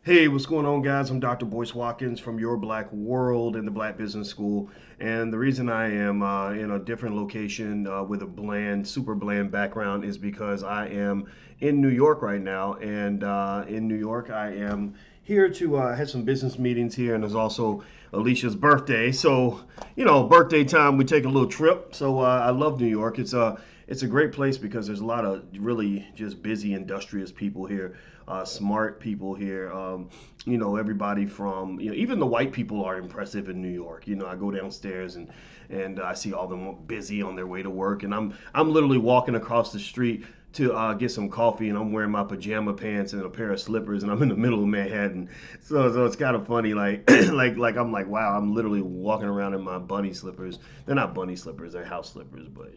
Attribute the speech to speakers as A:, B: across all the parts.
A: Hey, what's going on, guys? I'm Dr. Boyce Watkins from Your Black World in the Black Business School. And the reason I am in a different location with a super bland background is because I am in New York right now. And in New York, I am here to have some business meetings here. And there's also Alicia's birthday. So, birthday time, we take a little trip. So I love New York. It's a great place because there's a lot of really just busy, industrious people here, smart people here. Everybody from even the white people are impressive in New York. I go downstairs and I see all them busy on their way to work, and I'm literally walking across the street to get some coffee, and I'm wearing my pajama pants and a pair of slippers, and I'm in the middle of Manhattan. So it's kind of funny, like I'm like, wow, I'm literally walking around in my bunny slippers. They're not bunny slippers, they're house slippers, but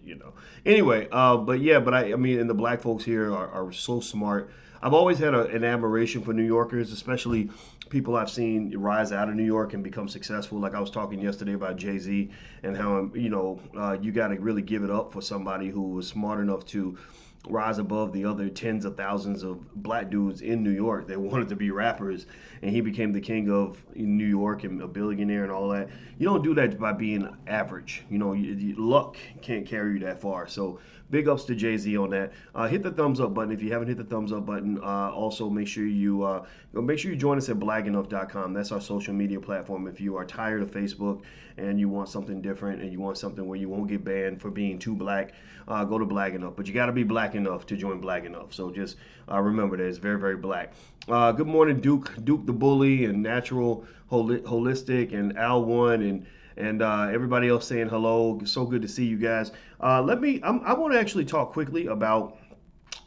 A: Anyway, but I mean, and the black folks here are so smart. I've always had an admiration for New Yorkers, especially people I've seen rise out of New York and become successful. Like I was talking yesterday about Jay-Z and how you got to really give it up for somebody who was smart enough to rise above the other tens of thousands of black dudes in New York that wanted to be rappers, and he became the king of New York and a billionaire and all that. You don't do that by being average. Luck can't carry you that far. So big ups to Jay-Z on that. Hit the thumbs up button if you haven't hit the thumbs up button. Also make sure you join us at blagenough.com. That's our social media platform. If you are tired of Facebook and you want something different and you want something where you won't get banned for being too black, go to Black Enough. But you got to be black enough to join Black Enough. So just remember that it's very, very black. Good morning, Duke the Bully, and Natural Holistic, and Al One, and everybody else saying hello. So good to see you guys. I want to actually talk quickly about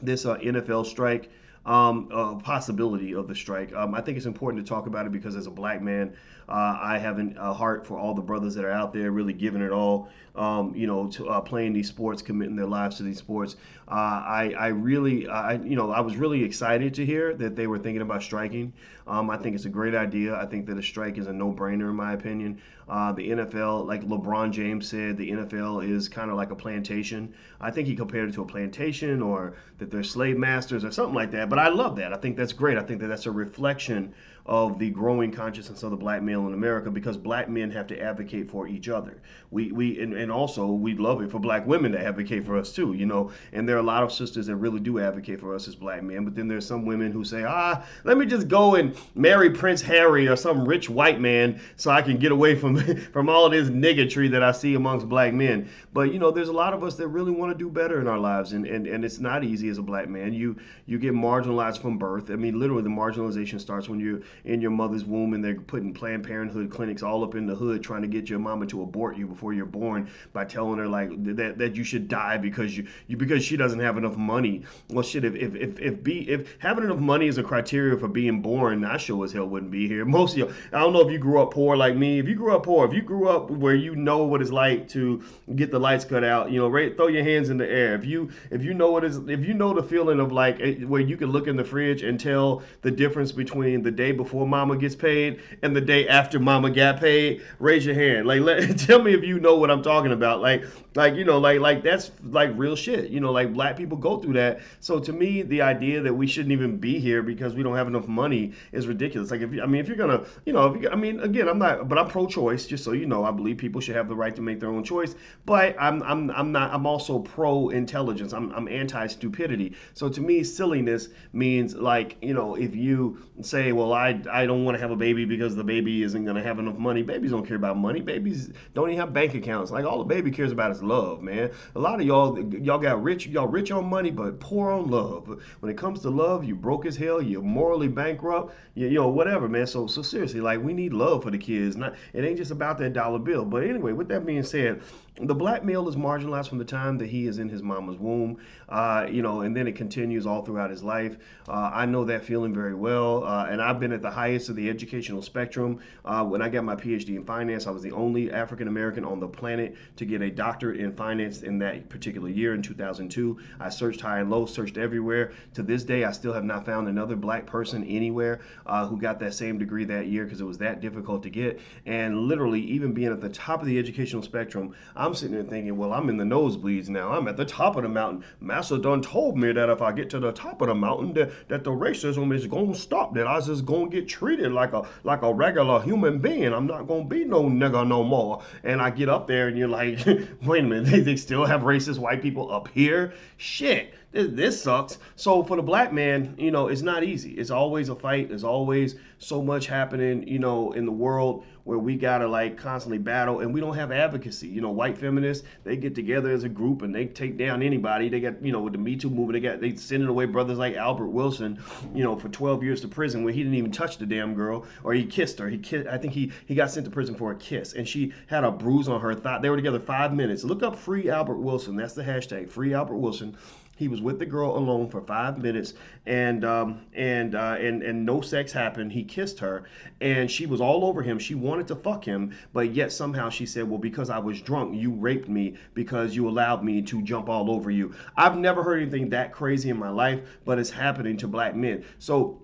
A: this NFL strike, possibility of the strike. I think it's important to talk about it because as a black man, I have a heart for all the brothers that are out there really giving it all, to playing these sports, committing their lives to these sports. I was really excited to hear that they were thinking about striking. I think it's a great idea. I think that a strike is a no-brainer in my opinion. The NFL, like LeBron James said, the NFL is kind of like a plantation. I think he compared it to a plantation, or that they're slave masters or something like that. But I love that. I think that's great. I think that that's a reflection of the growing consciousness of the black male in America, because black men have to advocate for each other. And also we love it for black women to advocate for us too, and there are a lot of sisters that really do advocate for us as black men. But then there's some women who say, let me just go and marry Prince Harry or some rich white man so I can get away from from all of this niggatry that I see amongst black men. But there's a lot of us that really want to do better in our lives, and it's not easy as a black man. You get marginalized from birth. I mean, literally the marginalization starts when you're in your mother's womb, and they're putting Planned Parenthood clinics all up in the hood trying to get your mama to abort you before you're born by telling her like that you should die because because she doesn't have enough money. Well, shit, if having enough money is a criteria for being born, I sure as hell wouldn't be here. Most of you, I don't know if you grew up poor like me. If you grew up poor, if you grew up where you know what it's like to get the lights cut out, throw your hands in the air. If you know the feeling of like where you can look in the fridge and tell the difference between the day before mama gets paid and the day after mama got paid, raise your hand. Tell me if you know what I'm talking about. Like that's like real shit. Like black people go through that. So to me, the idea that we shouldn't even be here because we don't have enough money is ridiculous. Like if you're gonna, again, I'm pro-choice. Just so you know, I believe people should have the right to make their own choice. But I'm also pro-intelligence. I'm anti-stupidity. So to me, silliness means like, if you say, well, I don't want to have a baby because the baby isn't gonna have enough money. Babies don't care about money. Babies don't even have bank accounts. Like all the baby cares about is love, man. A lot of y'all got rich. Y'all rich on money, but poor on love. When it comes to love, you broke as hell. You're morally bankrupt. Whatever, man. So seriously, like we need love for the kids. It ain't just about that dollar bill. But anyway, with that being said, the black male is marginalized from the time that he is in his mama's womb, and then it continues all throughout his life. I know that feeling very well, and I've been at the highest of the educational spectrum. When I got my PhD in finance, I was the only African American on the planet to get a doctorate in finance in that particular year in 2002. I searched high and low, searched everywhere. To this day, I still have not found another black person anywhere who got that same degree that year, because it was that difficult to get. And literally, even being at the top of the educational spectrum, I'm sitting there thinking, well, I'm in the nosebleeds now. I'm at the top of the mountain. Massa done told me that if I get to the top of the mountain, that the racism is going to stop, that I was just going to get treated like a regular human being. I'm not gonna be no nigga no more. And I get up there and you're like, wait a minute, they still have racist white people up here? Shit. This sucks. So for the black man, it's not easy. It's always a fight. There's always so much happening, in the world where we gotta like constantly battle, and we don't have advocacy. White feminists, they get together as a group and they take down anybody. They got, with the Me Too movement, they sending away brothers like Albert Wilson, for 12 years to prison when he didn't even touch the damn girl, or he kissed her. I think he got sent to prison for a kiss, and she had a bruise on her thigh. They were together 5 minutes. Look up Free Albert Wilson. That's the hashtag, Free Albert Wilson. He was with the girl alone for 5 minutes, and no sex happened. He kissed her, and she was all over him. She wanted to fuck him, but yet somehow she said, well, because I was drunk, you raped me because you allowed me to jump all over you. I've never heard anything that crazy in my life, but it's happening to black men. So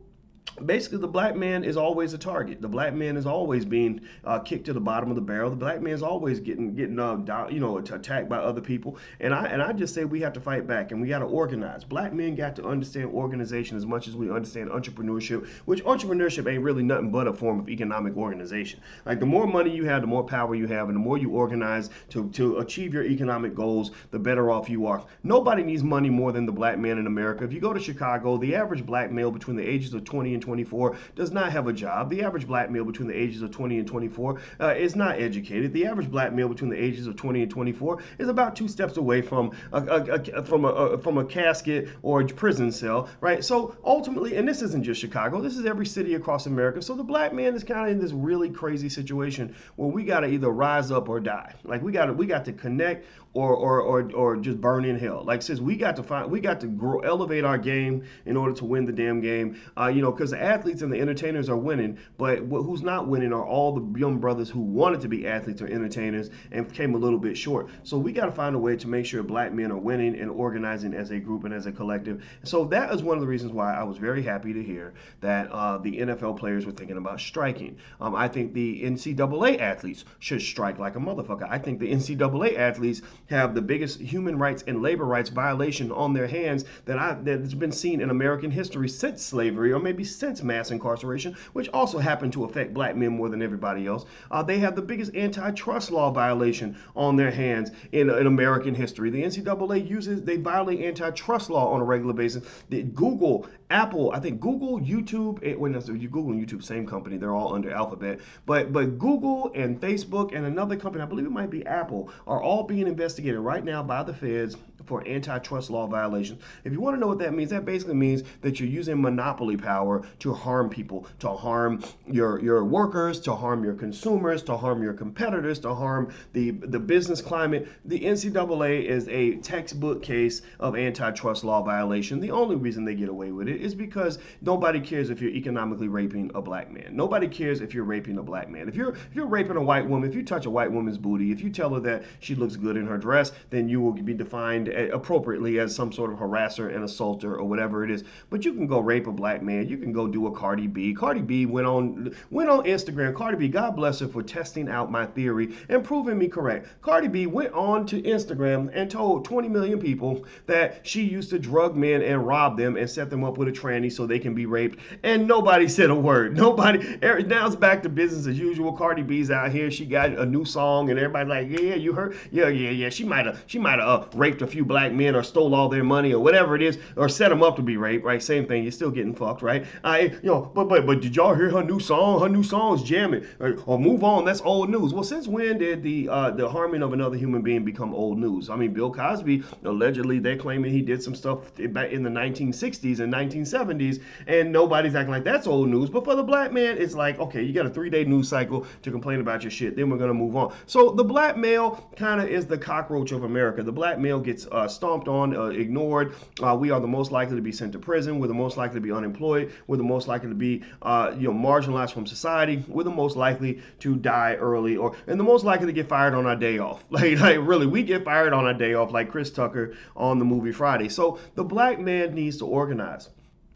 A: basically, the black man is always a target. The black man is always being kicked to the bottom of the barrel. The black man is always getting attacked by other people. And I just say we have to fight back, and we got to organize. Black men got to understand organization as much as we understand entrepreneurship, which entrepreneurship ain't really nothing but a form of economic organization. Like, the more money you have, the more power you have, and the more you organize to achieve your economic goals, the better off you are. Nobody needs money more than the black man in America. If you go to Chicago, the average black male between the ages of 20 and 24 does not have a job. The average black male between the ages of 20 and 24 is not educated. The average black male between the ages of 20 and 24 is about 2 steps away from a casket or a prison cell, right? So ultimately, and this isn't just Chicago, this is every city across America. So the black man is kind of in this really crazy situation where we got to either rise up or die. Like, we got to connect or just burn in hell. Like, since we got to grow, elevate our game in order to win the damn game. Because the athletes and the entertainers are winning, but who's not winning are all the young brothers who wanted to be athletes or entertainers and came a little bit short. So we got to find a way to make sure black men are winning and organizing as a group and as a collective. So that is one of the reasons why I was very happy to hear that the NFL players were thinking about striking. I think the NCAA athletes should strike like a motherfucker. I think the NCAA athletes have the biggest human rights and labor rights violation on their hands that's been seen in American history since slavery, or maybe since mass incarceration, which also happened to affect black men more than everybody else. They have the biggest antitrust law violation on their hands in American history. The NCAA they violate antitrust law on a regular basis. Google, Apple, I think Google, YouTube, Google and YouTube, same company, they're all under Alphabet, but Google and Facebook and another company, I believe it might be Apple, are all being investigated right now by the feds for antitrust law violations. If you want to know what that means, that basically means that you're using monopoly power to harm people, to harm your workers, to harm your consumers, to harm your competitors, to harm the business climate. The NCAA is a textbook case of antitrust law violation. The only reason they get away with it is because nobody cares if you're economically raping a black man. Nobody cares if you're raping a black man. If you're raping a white woman, if you touch a white woman's booty, if you tell her that she looks good in her dress, then you will be defined appropriately as some sort of harasser and assaulter or whatever it is. But you can go rape a black man. You can go do a Cardi B. Cardi B went on Instagram. Cardi B, God bless her for testing out my theory and proving me correct. Cardi B went on to Instagram and told 20 million people that she used to drug men and rob them and set them up with a tranny so they can be raped. And nobody said a word. Nobody. Now it's back to business as usual. Cardi B's out here. She got a new song and everybody like, yeah, you heard? Yeah. She might have raped a few black men or stole all their money or whatever it is, or set them up to be raped, right? Same thing. You're still getting fucked, right? But did y'all hear her new song? Her new song's jamming. Or move on. That's old news. Well, since when did the harming of another human being become old news? I mean, Bill Cosby, allegedly, they're claiming he did some stuff back in the 1960s and 1970s, and nobody's acting like that's old news. But for the black man, it's like, okay, you got a 3-day news cycle to complain about your shit, then we're going to move on. So the black male kind of is the cockroach of America. The black male gets stomped on, ignored. We are the most likely to be sent to prison. We're the most likely to be unemployed. We're the most likely to be marginalized from society. We're the most likely to die early, and the most likely to get fired on our day off. Like really, we get fired on our day off, like Chris Tucker on the movie Friday. So the black man needs to organize.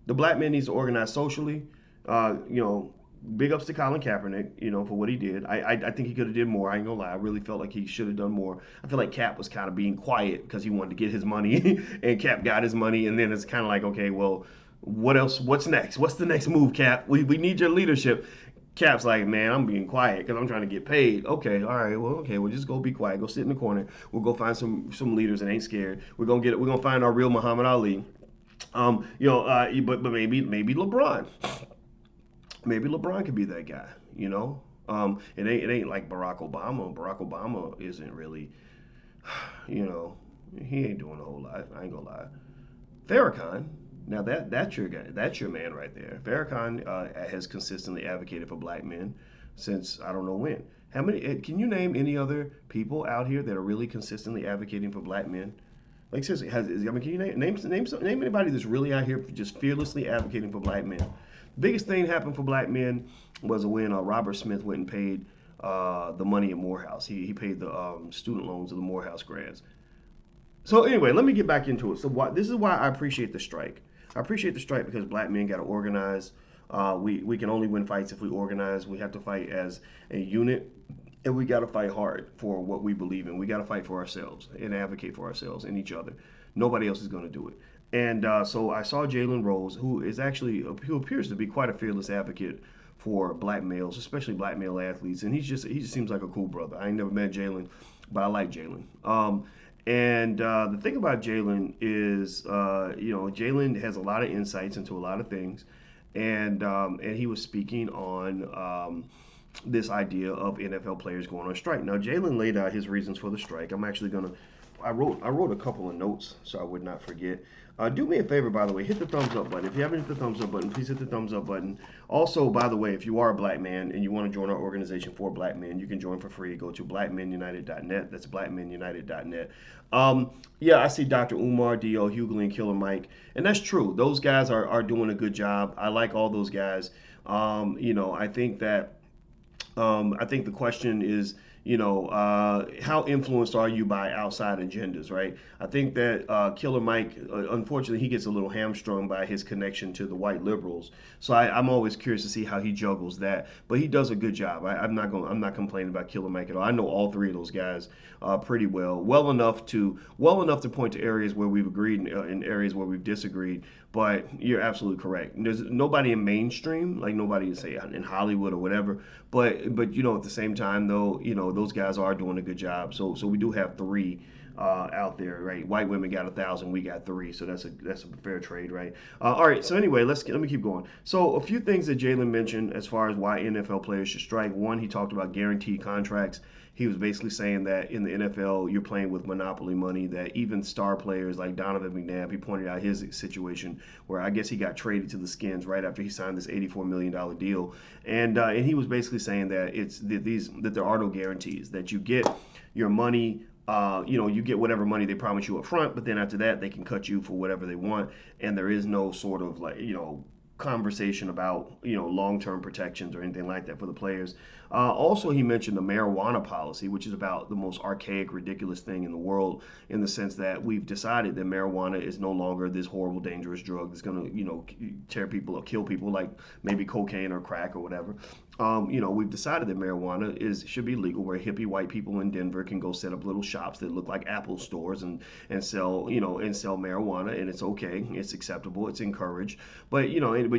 A: The black man needs to organize socially. Big ups to Colin Kaepernick, for what he did. I think he could have did more. I ain't gonna lie. I really felt like he should have done more. I feel like Cap was kind of being quiet because he wanted to get his money, and Cap got his money, and then it's kind of like, okay, well, What else? What's next? What's the next move, Cap? We need your leadership. Cap's like, man, I'm being quiet because I'm trying to get paid. Okay, all right, well, okay, well, just go be quiet. Go sit in the corner. We'll go find some leaders that ain't scared. We're gonna find our real Muhammad Ali. But maybe LeBron. Maybe LeBron could be that guy. It ain't like Barack Obama. Barack Obama isn't really, you know, he ain't doing a whole lot. I ain't gonna lie. Farrakhan. Now that's your guy. That's your man right there. Farrakhan has consistently advocated for black men since I don't know when. How many? Can you name any other people out here that are really consistently advocating for black men? Like seriously, can you name anybody that's really out here just fearlessly advocating for black men? The biggest thing happened for black men was when Robert Smith went and paid the money at Morehouse. He paid the student loans of the Morehouse grads. So anyway, let me get back into it. This is why I appreciate the strike. I appreciate the strike because black men got to organize. We can only win fights if we organize. We have to fight as a unit, and we got to fight hard for what we believe in. We got to fight for ourselves and advocate for ourselves and each other. Nobody else is going to do it. And so I saw Jalen Rose, who appears to be quite a fearless advocate for black males, especially black male athletes. And he just seems like a cool brother. I ain't never met Jalen, but I like Jalen. And the thing about Jalen is, Jalen has a lot of insights into a lot of things, and he was speaking on this idea of NFL players going on strike. Now, Jalen laid out his reasons for the strike. I'm actually gonna. I wrote a couple of notes so I would not forget. Do me a favor, by the way, hit the thumbs up button. If you haven't hit the thumbs up button, please hit the thumbs up button. Also, by the way, if you are a black man and you want to join our organization for black men, you can join for free. Go to blackmenunited.net. That's blackmenunited.net. Yeah, I see Dr. Umar, D.O. Hughley, and Killer Mike. And that's true. Those guys are doing a good job. I like all those guys. I think the question is, how influenced are you by outside agendas, right? I think that Killer Mike, unfortunately, he gets a little hamstrung by his connection to the white liberals. So I'm always curious to see how he juggles that. But he does a good job. I'm not complaining about Killer Mike at all. I know all three of those guys pretty well enough to point to areas where we've agreed and areas where we've disagreed. But you're absolutely correct. There's nobody in mainstream, like nobody say in Hollywood or whatever. But at the same time though, those guys are doing a good job. So we do have three out there, right? White women got 1,000, we got 3, so that's a fair trade, right? All right. So anyway, let me keep going. So a few things that Jalen mentioned as far as why NFL players should strike. One, he talked about guaranteed contracts. He was basically saying that in the NFL, you're playing with monopoly money, that even star players like Donovan McNabb, he pointed out his situation where I guess he got traded to the Skins right after he signed this $84 million deal. And he was basically saying that that there are no guarantees, that you get your money. You get whatever money they promise you up front, but then after that, they can cut you for whatever they want. And there is no sort of conversation about long-term protections or anything like that for the players. Also, he mentioned the marijuana policy, which is about the most archaic, ridiculous thing in the world, in the sense that we've decided that marijuana is no longer this horrible, dangerous drug that's going to tear people or kill people like maybe cocaine or crack or whatever. We've decided that marijuana should be legal, where hippie white people in Denver can go set up little shops that look like Apple stores and sell marijuana, and it's okay, it's acceptable, it's encouraged. But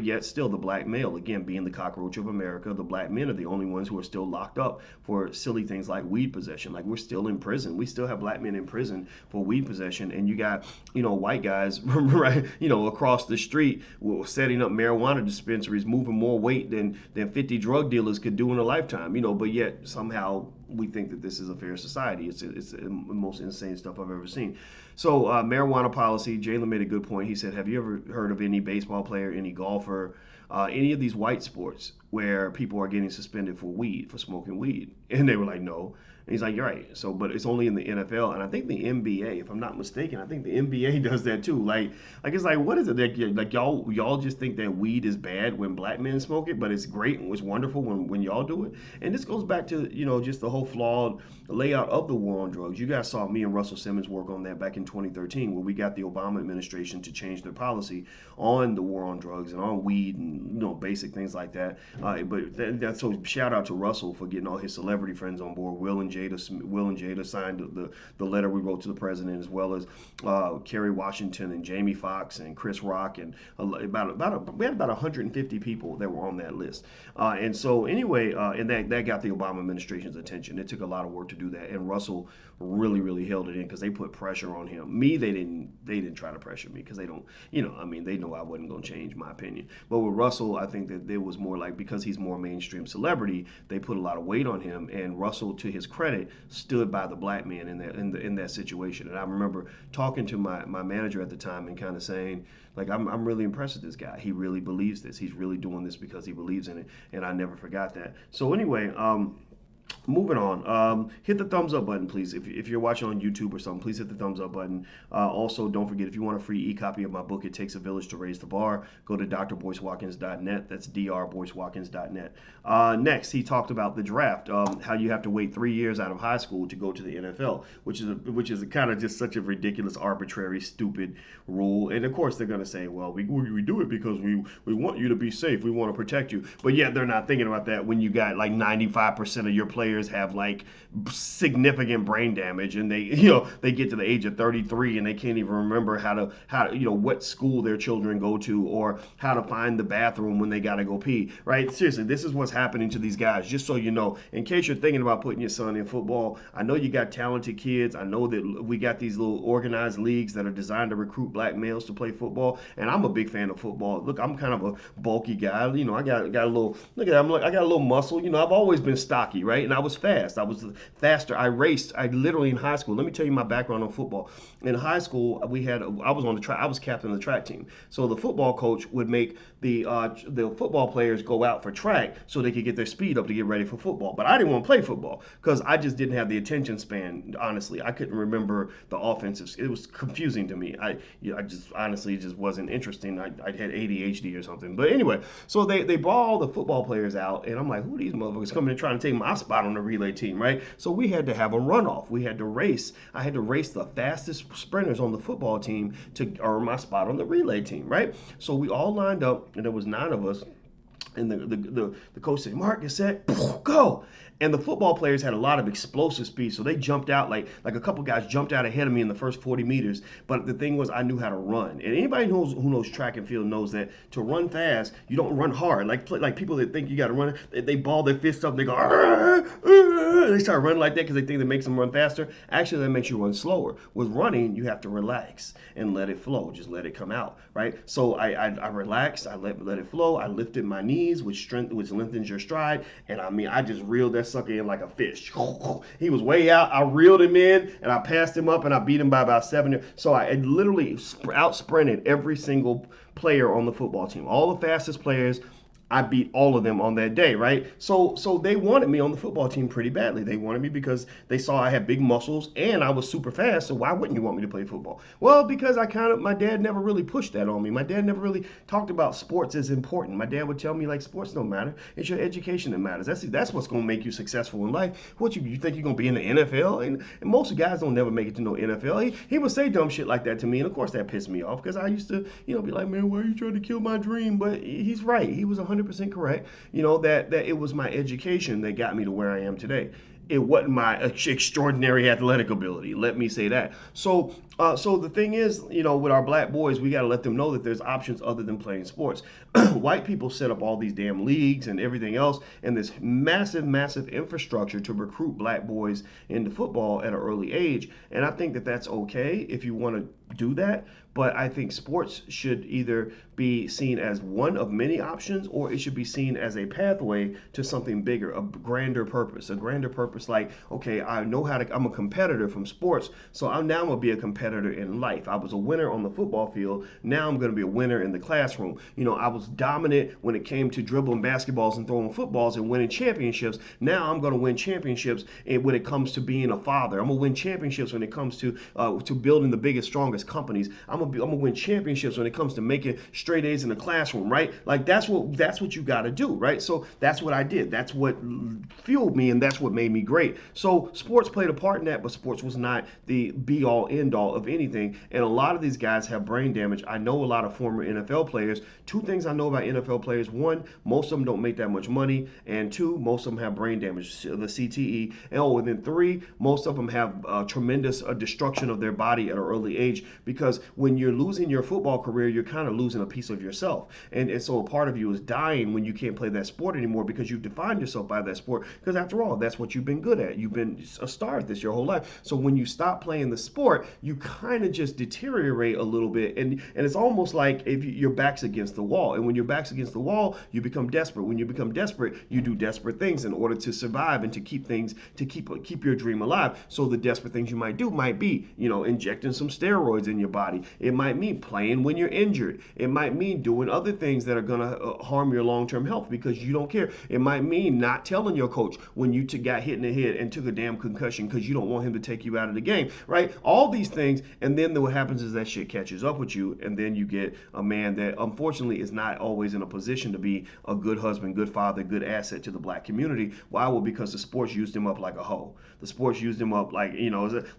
A: yet still the black male, again being the cockroach of America, the black men are the only ones who are still locked up for silly things like weed possession. Like, we're still in prison. We still have black men in prison for weed possession, and you got white guys right across the street setting up marijuana dispensaries, moving more weight than 50 drug dealers could do in a lifetime. But yet somehow we think that this is a fair society. It's the most insane stuff I've ever seen. So marijuana policy, Jalen made a good point. He said, have you ever heard of any baseball player, any golfer, any of these white sports where people are getting suspended for smoking weed? And they were like, no. And he's like, you're right. So, but it's only in the NFL, and I think the NBA, if I'm not mistaken, I think the NBA does that too. Like it's like, what is it? Like y'all just think that weed is bad when black men smoke it, but it's great and it's wonderful when y'all do it. And this goes back to just the whole flawed layout of the war on drugs. You guys saw me and Russell Simmons work on that back in 2013, where we got the Obama administration to change their policy on the war on drugs and on weed and basic things like that. But so shout out to Russell for getting all his celebrity friends on board. Will and Jada signed the letter we wrote to the president, as well as Kerry Washington and Jamie Foxx and Chris Rock, and we had about 150 people that were on that list. And so anyway, and that got the Obama administration's attention. It took a lot of work to do that, and Russell really held it in because they put pressure on him. They didn't try to pressure me because they don't, I mean, they know I wasn't going to change my opinion. But with Russell, I think that it was more like, because he's more mainstream celebrity, they put a lot of weight on him, and Russell, to his credit, stood by the black man in that situation. And I remember talking to my manager at the time and kind of saying, like, I'm really impressed with this guy. He really believes this. He's really doing this because he believes in it, and I never forgot that. So anyway, moving on, hit the thumbs up button, please. If you're watching on YouTube or something, please hit the thumbs up button. Also, don't forget, if you want a free e-copy of my book, It Takes a Village to Raise the Bar, go to drboycewatkins.net. That's drboycewatkins.net. Next, he talked about the draft, how you have to wait 3 years out of high school to go to the NFL, which is kind of just such a ridiculous, arbitrary, stupid rule. And of course, they're going to say, well, we do it because we want you to be safe. We want to protect you. But yet, they're not thinking about that when you got like 95% of your players have like significant brain damage, and they get to the age of 33 and they can't even remember how to what school their children go to, or how to find the bathroom when they got to go pee. Right? Seriously, this is what's happening to these guys. Just so you know, in case you're thinking about putting your son in football, I know you got talented kids. I know that we got these little organized leagues that are designed to recruit black males to play football, and I'm a big fan of football. Look, I'm kind of a bulky guy. I got a little, look at that, I got a little muscle. I've always been stocky, right? And I was fast. I was faster. I raced. I literally, in high school, let me tell you my background on football. In high school, I was on the track. I was captain of the track team. So the football coach would make the football players go out for track so they could get their speed up to get ready for football. But I didn't want to play football because I just didn't have the attention span. Honestly, I couldn't remember the offensive. It was confusing to me. I just honestly just wasn't interesting. I had ADHD or something. But anyway, so they brought all the football players out, and I'm like, who are these motherfuckers coming and trying to take my spot on the relay team, right? So we had to have a runoff. We had to race. I had to race the fastest sprinters on the football team to earn my spot on the relay team, right? So we all lined up, and there was 9 of us. And the coach said, Mark, get set, go. And the football players had a lot of explosive speed, so they jumped out, like a couple guys jumped out ahead of me in the first 40 meters. But the thing was, I knew how to run. And anybody who knows track and field knows that to run fast, you don't run hard. Like people that think you got to run, they ball their fists up and they go, they start running like that because they think that makes them run faster. Actually, that makes you run slower. With running, you have to relax and let it flow. Just let it come out, right? So I relaxed. I let it flow. I lifted my knees, which lengthens your stride. And I just reeled that sucker in like a fish. He was way out. I reeled him in, and I passed him up, and I beat him by about 7. So I literally out sprinted every single player on the football team. All the fastest players, I beat all of them on that day, right? So they wanted me on the football team pretty badly. They wanted me because they saw I had big muscles and I was super fast. So why wouldn't you want me to play football? Well, because my dad never really pushed that on me. My dad never really talked about sports as important. My dad would tell me, like, sports don't matter. It's your education that matters. That's what's going to make you successful in life. What, you think you're going to be in the NFL? And most guys don't never make it to no NFL. He would say dumb shit like that to me. And of course that pissed me off because I used to, be like, man, why are you trying to kill my dream? But he's right. He was 100% correct, that it was my education that got me to where I am today. It wasn't my extraordinary athletic ability. Let me say that. So the thing is, with our black boys, we got to let them know that there's options other than playing sports. White people set up all these damn leagues and everything else, and this massive infrastructure to recruit black boys into football at an early age. And I think that that's okay if you want to do that. But I think sports should either be seen as one of many options, or it should be seen as a pathway to something bigger, a grander purpose. Like, okay, I'm a competitor from sports, so I'm going to be a competitor in life. I was a winner on the football field. Now I'm going to be a winner in the classroom. I was dominant when it came to dribbling basketballs and throwing footballs and winning championships. Now I'm going to win championships when it comes to being a father. I'm going to win championships when it comes to building the biggest, strongest this companies. I'm gonna win championships when it comes to making straight A's in the classroom, right? Like that's what you got to do, right? So that's what I did. That's what fueled me, and that's what made me great. So sports played a part in that, but sports was not the be all end all of anything. And a lot of these guys have brain damage. I know a lot of former NFL players. Two things I know about NFL players: one, most of them don't make that much money, and two, most of them have brain damage, the CTE. And then three, most of them have tremendous destruction of their body at an early age, because when you're losing your football career, you're kind of losing a piece of yourself. And so a part of you is dying when you can't play that sport anymore, because you've defined yourself by that sport. Because after all, that's what you've been good at. You've been a star at this your whole life. So when you stop playing the sport, you kind of just deteriorate a little bit. And it's almost like if your back's against the wall. And when your back's against the wall, you become desperate. When you become desperate, you do desperate things in order to survive and to keep your dream alive. So the desperate things you might do might be, injecting some steroids in your body. It might mean playing when you're injured. It might mean doing other things that are going to harm your long-term health because you don't care. It might mean not telling your coach when you got hit in the head and took a damn concussion because you don't want him to take you out of the game, right? All these things, and then what happens is that shit catches up with you, and then you get a man that unfortunately is not always in a position to be a good husband, good father, good asset to the black community. Why? Well, because the sports used him up like a hoe. The sports used him up like,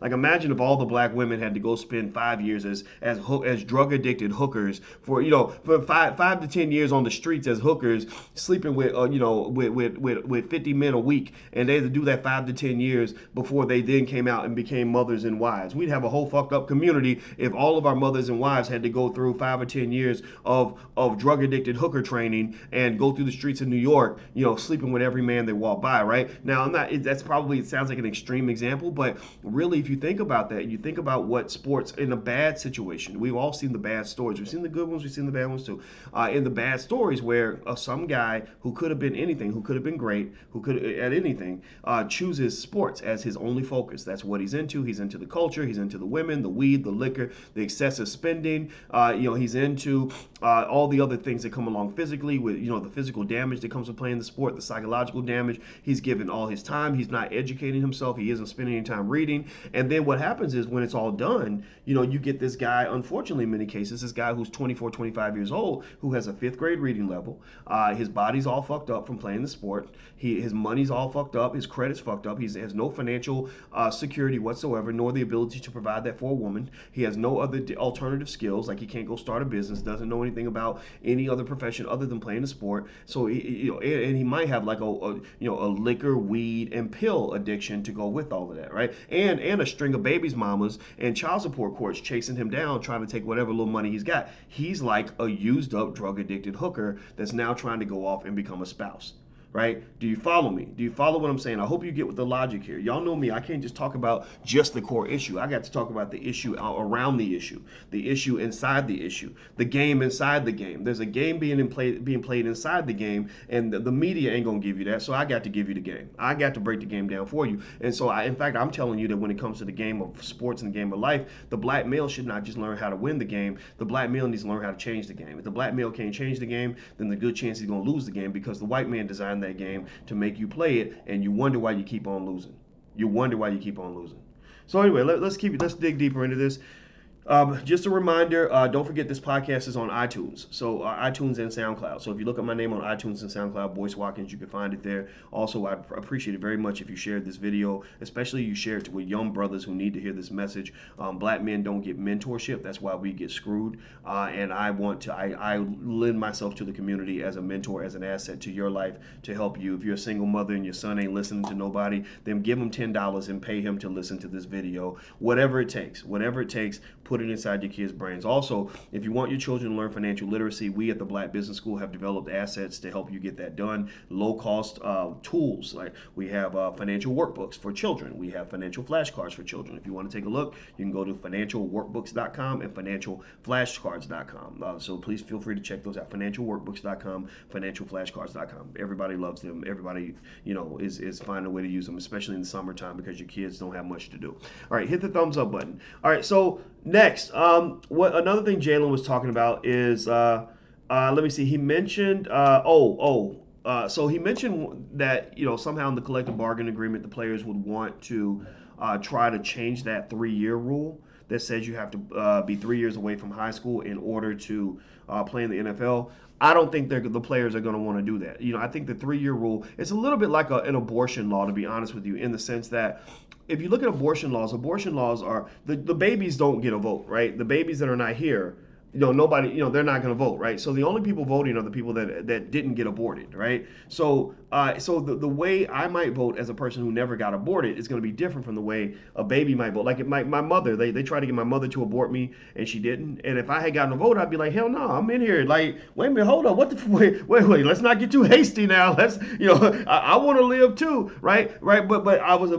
A: like imagine if all the black women had to go spend 5 years as drug addicted hookers for 5 to 10 years on the streets as hookers, sleeping with 50 men a week, and they had to do that 5 to 10 years before they then came out and became mothers and wives. We'd have a whole fucked up community if all of our mothers and wives had to go through 5 or 10 years of drug addicted hooker training and go through the streets of New York, sleeping with every man they walk by, right? Now, it sounds like an extreme example, but really, if you think about that, you think about what sports in a bad situation, we've all seen the bad stories. We've seen the good ones, we've seen the bad ones too. In the bad stories where some guy who could have been anything, who could have been great, who could at anything, chooses sports as his only focus. That's what he's into. He's into the culture. He's into the women, the weed, the liquor, the excessive spending. He's into all the other things that come along physically with, the physical damage that comes with playing the sport, the psychological damage. He's given all his time. He's not educating himself. He isn't spending any time reading. And then what happens is when it's all done, you get this guy, unfortunately in many cases, this guy who's 24, 25 years old, who has a 5th grade reading level. His body's all fucked up from playing the sport. His money's all fucked up. His credit's fucked up. He has no financial security whatsoever, nor the ability to provide that for a woman. He has no other alternative skills, like he can't go start a business, doesn't know anything about any other profession other than playing the sport. So and he might have like a liquor, weed, and pill addiction to go with all of that, right? And a string of babies mamas and child support courts chasing him down, trying to take whatever little money he's got. He's like a used up drug addicted hooker that's now trying to go off and become a spouse. Right? Do you follow me? Do you follow what I'm saying? I hope you get with the logic here. Y'all know me. I can't just talk about just the core issue. I got to talk about the issue around the issue inside the issue, the game inside the game. There's a game being played inside the game, and the media ain't gonna give you that. So I got to give you the game. I got to break the game down for you. And so in fact, I'm telling you that when it comes to the game of sports and the game of life, the black male should not just learn how to win the game. The black male needs to learn how to change the game. If the black male can't change the game, then the good chance he's gonna lose the game, because the white man designed that game to make you play it, and you wonder why you keep on losing. So anyway, let's dig deeper into this. Just a reminder, don't forget this podcast is on iTunes. So iTunes and SoundCloud. So if you look up my name on iTunes and SoundCloud, Boyce Watkins, you can find it there. Also, I'd appreciate it very much if you shared this video, especially you share it with young brothers who need to hear this message. Black men don't get mentorship. That's why we get screwed. And I lend myself to the community as a mentor, as an asset to your life to help you. If you're a single mother and your son ain't listening to nobody, then give him $10 and pay him to listen to this video. Whatever it takes, put it inside your kids' brains. Also, if you want your children to learn financial literacy, we at the Black Business School have developed assets to help you get that done. Low-cost tools, like we have financial workbooks for children. We have financial flashcards for children. If you want to take a look, you can go to financialworkbooks.com and financialflashcards.com. So please feel free to check those out. Financialworkbooks.com, financialflashcards.com. Everybody loves them. Everybody, is finding a way to use them, especially in the summertime because your kids don't have much to do. All right, hit the thumbs up button. All right, so next, what another thing Jalen was talking about is, let me see, he mentioned, so he mentioned that, somehow in the collective bargaining agreement, the players would want to try to change that 3-year rule. that says you have to be 3 years away from high school in order to play in the NFL. I don't think the players are going to want to do that. I think the 3-year rule is a little bit like an abortion law, to be honest with you, in the sense that if you look at abortion laws are the babies don't get a vote, right? The babies that are not here, nobody, they're not going to vote, right? So the only people voting are the people that didn't get aborted, right? So the way I might vote as a person who never got aborted is going to be different from the way a baby might vote. Like my mother, they tried to get my mother to abort me and she didn't. And if I had gotten a vote, I'd be like, hell no, I'm in here. Like, wait a minute, hold up, what the wait, let's not get too hasty now. Let's, I want to live too, right? But I was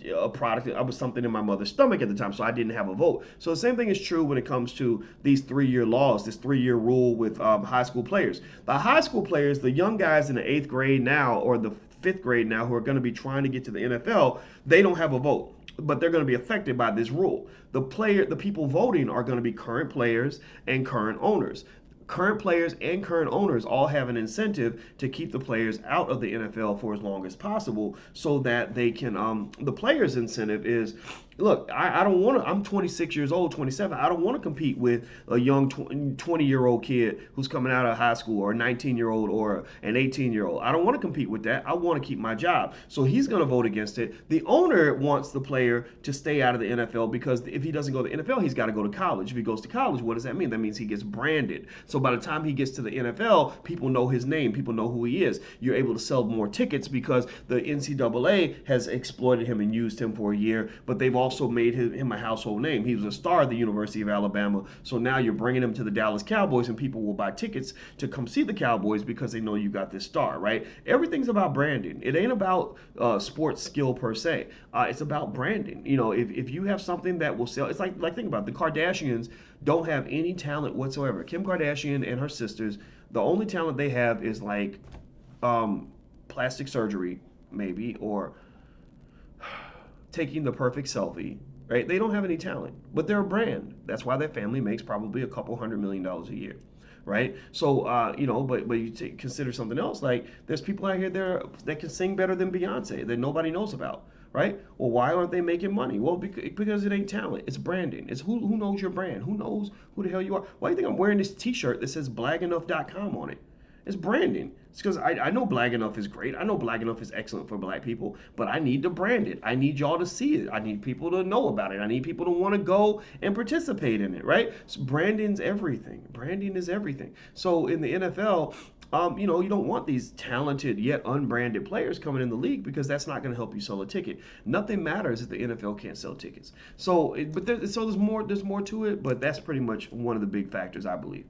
A: a product. I was something in my mother's stomach at the time, so I didn't have a vote. So the same thing is true when it comes to these 3-year laws, this 3-year rule with high school players. The high school players, the young guys in the 8th grade now or the 5th grade now who are going to be trying to get to the NFL, they don't have a vote, but they're going to be affected by this rule. The people voting are going to be current players and current owners. Current players and current owners all have an incentive to keep the players out of the NFL for as long as possible so that they can, the players' incentive is, look, I don't want to, I'm 26 years old, 27. I don't want to compete with a young 20-year-old kid who's coming out of high school or a 19-year-old or an 18-year-old. I don't want to compete with that. I want to keep my job. So he's going to vote against it. The owner wants the player to stay out of the NFL because if he doesn't go to the NFL, he's got to go to college. If he goes to college, what does that mean? That means he gets branded. So by the time he gets to the NFL, people know his name. People know who he is. You're able to sell more tickets because the NCAA has exploited him and used him for a year, but they've also made him a household name. He was a star at the University of Alabama. So now you're bringing him to the Dallas Cowboys and people will buy tickets to come see the Cowboys because they know you got this star, right? Everything's about branding. It ain't about sports skill per se. It's about branding. If you have something that will sell, it's like think about it. The Kardashians don't have any talent whatsoever. Kim Kardashian and her sisters, the only talent they have is like plastic surgery maybe, or taking the perfect selfie, right? They don't have any talent, but they're a brand. That's why their family makes probably a couple $100 million a year, right? So, but you consider something else, like there's people out here that can sing better than Beyonce that nobody knows about, right? Well, why aren't they making money? Well, because it ain't talent. It's branding. It's who knows your brand? Who knows who the hell you are? Why do you think I'm wearing this t-shirt that says blagenough.com on it? It's branding. It's because I know Black Enough is great. I know Black Enough is excellent for black people, but I need to brand it. I need y'all to see it. I need people to know about it. I need people to want to go and participate in it, right? So branding's everything. Branding is everything. So in the NFL, you don't want these talented yet unbranded players coming in the league because that's not going to help you sell a ticket. Nothing matters if the NFL can't sell tickets. So there's more to it, but that's pretty much one of the big factors, I believe.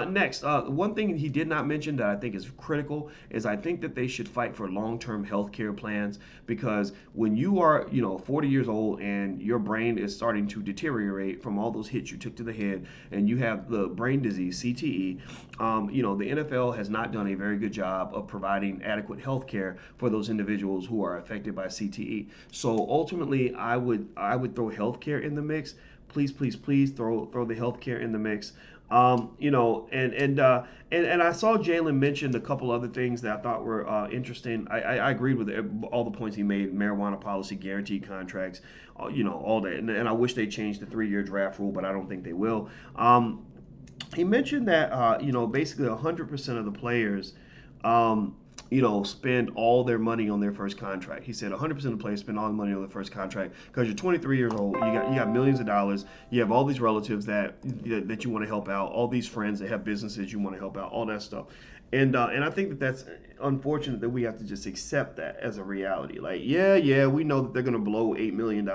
A: Next, one thing he did not mention that I think is critical is I think that they should fight for long-term health care plans, because when you are 40 years old and your brain is starting to deteriorate from all those hits you took to the head and you have the brain disease CTE, the NFL has not done a very good job of providing adequate health care for those individuals who are affected by CTE. So ultimately, I would throw health care in the mix. Please throw the health care in the mix. And I saw Jalen mentioned a couple other things that I thought were interesting. I agreed with all the points he made: marijuana policy, guaranteed contracts, all that. And I wish they changed the 3-year draft rule, but I don't think they will. He mentioned that basically 100% of the players spend all their money on their first contract. He said 100% of the players spend all the money on their first contract because you're 23 years old, you got millions of dollars, you have all these relatives that you want to help out, all these friends that have businesses you want to help out, all that stuff. And I think that that's unfortunate that we have to just accept that as a reality. Like, yeah, we know that they're going to blow $8 million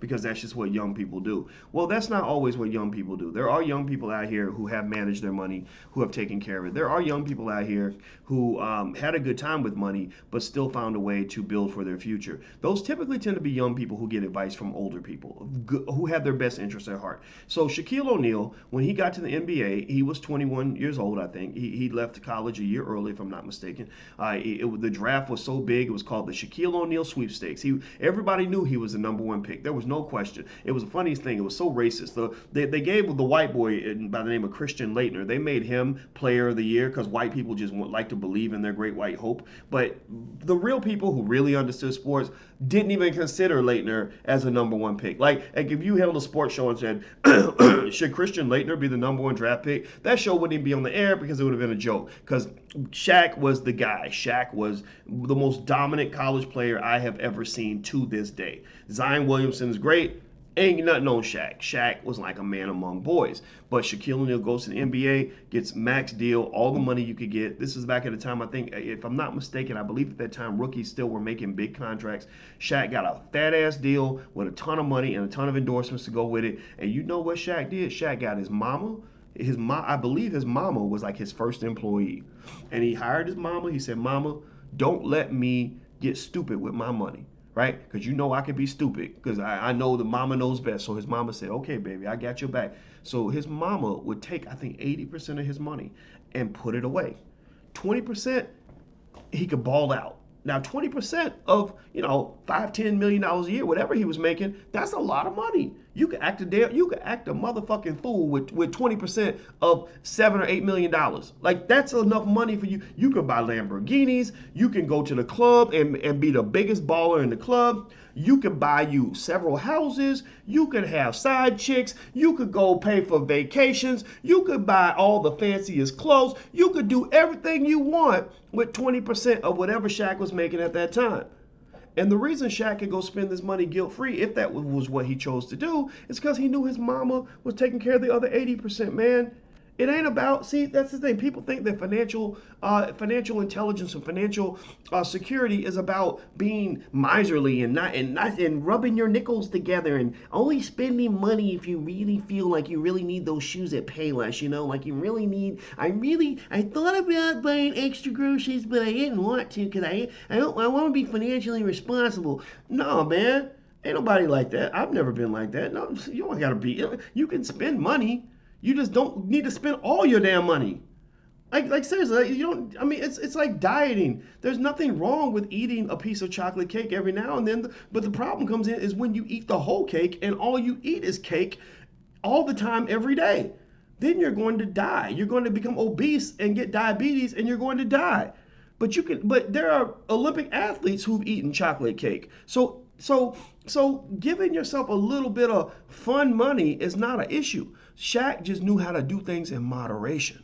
A: because that's just what young people do. Well, that's not always what young people do. There are young people out here who have managed their money, who have taken care of it. There are young people out here who had a good time with money, but still found a way to build for their future. Those typically tend to be young people who get advice from older people, who have their best interests at heart. So Shaquille O'Neal, when he got to the NBA, he was 21 years old, I think. He left college college a year early, if I'm not mistaken. The draft was so big, it was called the Shaquille O'Neal sweepstakes. Everybody knew he was the number one pick. There was no question. It was the funniest thing. It was so racist. They gave the white boy by the name of Christian Laettner, they made him player of the year because white people just like to believe in their great white hope. But the real people who really understood sports didn't even consider Laettner as a number one pick. Like if you held a sports show and said, should Christian Laettner be the number one draft pick? That show wouldn't even be on the air because it would have been a joke. Because Shaq was the guy. Shaq was the most dominant college player I have ever seen to this day. Zion Williamson's great. Ain't nothing on Shaq. Shaq was like a man among boys. But Shaquille O'Neal goes to the NBA, gets max deal, all the money you could get. This is back at the time, I think, if I'm not mistaken, I believe at that time rookies still were making big contracts. Shaq got a fat-ass deal with a ton of money and a ton of endorsements to go with it. And you know what Shaq did? Shaq got his mama. I believe his mama was like his first employee. And he hired his mama. He said, Mama, don't let me get stupid with my money. Right? Because you know I could be stupid because I know the mama knows best. So his mama said, okay, baby, I got your back. So his mama would take, I think, 80% of his money and put it away. 20%, he could ball out. Now, 20% of, $5, $10 million a year, whatever he was making, that's a lot of money. You could act a motherfucking fool with 20% of $7 or $8 million. Like, that's enough money for you. You could buy Lamborghinis. You can go to the club and be the biggest baller in the club. You could buy you several houses. You could have side chicks. You could go pay for vacations. You could buy all the fanciest clothes. You could do everything you want with 20% of whatever Shaq was making at that time. And the reason Shaq could go spend this money guilt-free, if that was what he chose to do, is because he knew his mama was taking care of the other 80%, man. It ain't about, see, that's the thing. People think that financial intelligence and financial security is about being miserly and rubbing your nickels together and only spending money if you really feel like you really need those shoes at Payless, like you really need. I thought about buying extra groceries, but I didn't want to because I want to be financially responsible. No, man, ain't nobody like that. I've never been like that. No, you don't gotta be. You can spend money. You just don't need to spend all your damn money. Like seriously, you don't. I mean, it's like dieting. There's nothing wrong with eating a piece of chocolate cake every now and then, but the problem comes in is when you eat the whole cake and all you eat is cake all the time every day. Then you're going to die. You're going to become obese and get diabetes, and you're going to die. But there are Olympic athletes who've eaten chocolate cake. So giving yourself a little bit of fun money is not an issue. Shaq just knew how to do things in moderation.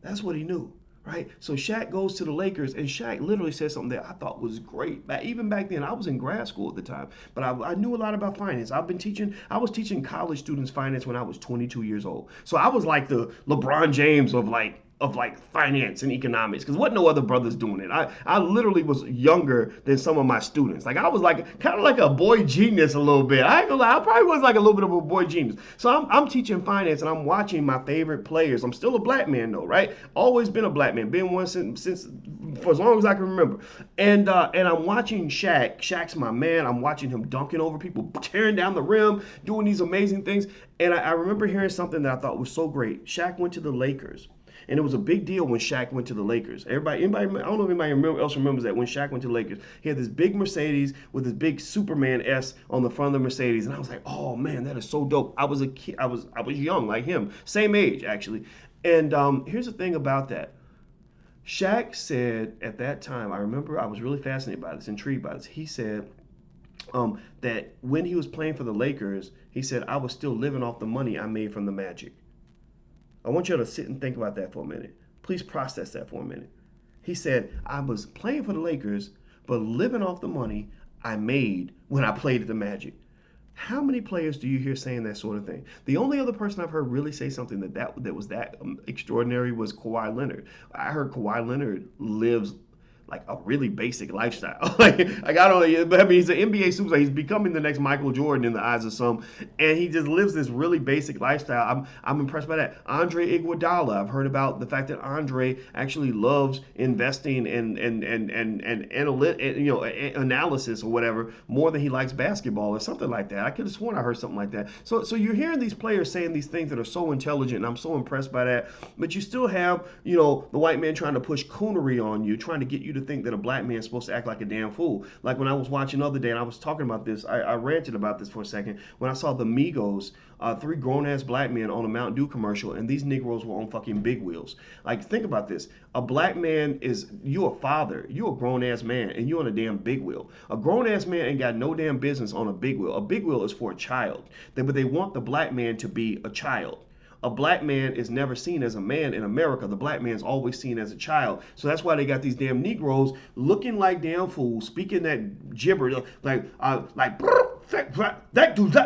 A: That's what he knew, right? So Shaq goes to the Lakers, and Shaq literally said something that I thought was great. Even back then, I was in grad school at the time, but I knew a lot about finance. I was teaching college students finance when I was 22 years old. So I was like the LeBron James of finance and economics, because what no other brothers doing it. I literally was younger than some of my students. Like I was like kind of like a boy genius a little bit. I ain't gonna lie, I probably was like a little bit of a boy genius. So I'm teaching finance and I'm watching my favorite players. I'm still a black man though, right? Always been a black man, been one since for as long as I can remember. And I'm watching Shaq. Shaq's my man. I'm watching him dunking over people, tearing down the rim, doing these amazing things. And I remember hearing something that I thought was so great. Shaq went to the Lakers. And it was a big deal when Shaq went to the Lakers. Anybody, I don't know if anybody else remembers that when Shaq went to the Lakers, he had this big Mercedes with this big Superman S on the front of the Mercedes, and I was like, oh man, that is so dope. I was a kid, I was young like him, same age actually. And here's the thing about that. Shaq said at that time, I remember I was really fascinated by this, intrigued by this. He said that when he was playing for the Lakers, he said, I was still living off the money I made from the Magic. I want you to sit and think about that for a minute. Please process that for a minute. He said, I was playing for the Lakers, but living off the money I made when I played at the Magic. How many players do you hear saying that sort of thing? The only other person I've heard really say something that was that extraordinary was Kawhi Leonard. I heard Kawhi Leonard lives like a really basic lifestyle. like I don't, but I mean, he's an NBA superstar. He's becoming the next Michael Jordan in the eyes of some, and he just lives this really basic lifestyle. I'm impressed by that. Andre Iguodala. I've heard about the fact that Andre actually loves investing and analysis or whatever more than he likes basketball or something like that. I could have sworn I heard something like that. So you're hearing these players saying these things that are so intelligent, and I'm so impressed by that. But you still have, the white man trying to push coonery on you, trying to get you to think that a black man is supposed to act like a damn fool. Like when I was watching the other day and I was talking about this, I ranted about this for a second when I saw the Migos, three grown ass black men on a Mountain Dew commercial, and these Negroes were on fucking big wheels. Like, think about this. A black man you a father, you a grown ass man, and you on a damn big wheel. A grown ass man ain't got no damn business on a big wheel. A big wheel is for a child. But they want the black man to be a child. A black man is never seen as a man in America. The black man is always seen as a child. So that's why they got these damn Negroes looking like damn fools, speaking that gibber, like that dude,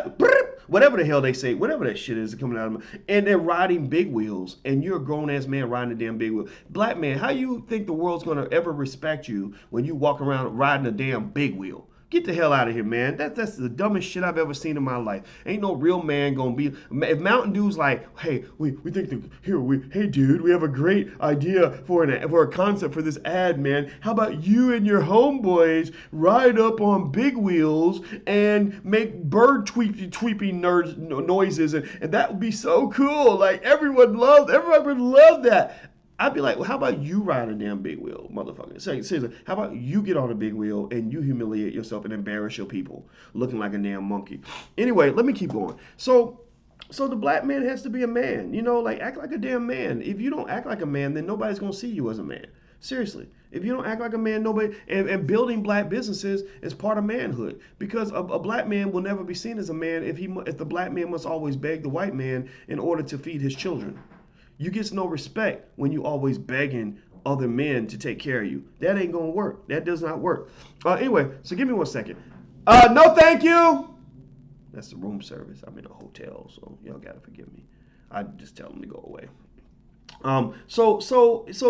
A: whatever the hell they say, whatever that shit is coming out of them, and they're riding big wheels, and you're a grown ass man riding a damn big wheel. Black man, how you think the world's gonna ever respect you when you walk around riding a damn big wheel? Get the hell out of here, man. That's the dumbest shit I've ever seen in my life. Ain't no real man gonna be. If Mountain Dew's like, hey, we think hey dude, we have a great idea for a concept for this ad, man. How about you and your homeboys ride up on big wheels and make bird tweeping noises, and that would be so cool. Like everyone would love that. I'd be like, well, how about you ride a damn big wheel, motherfucker? Seriously, how about you get on a big wheel and you humiliate yourself and embarrass your people looking like a damn monkey? Anyway, let me keep going. So the black man has to be a man, like act like a damn man. If you don't act like a man, then nobody's going to see you as a man. Seriously. If you don't act like a man, nobody, and building black businesses is part of manhood, because a black man will never be seen as a man if the black man must always beg the white man in order to feed his children. You get no respect when you always begging other men to take care of you. That ain't gonna work. That does not work. Anyway, so give me 1 second. No, thank you. That's the room service. I'm in a hotel, so y'all gotta forgive me. I just tell them to go away. So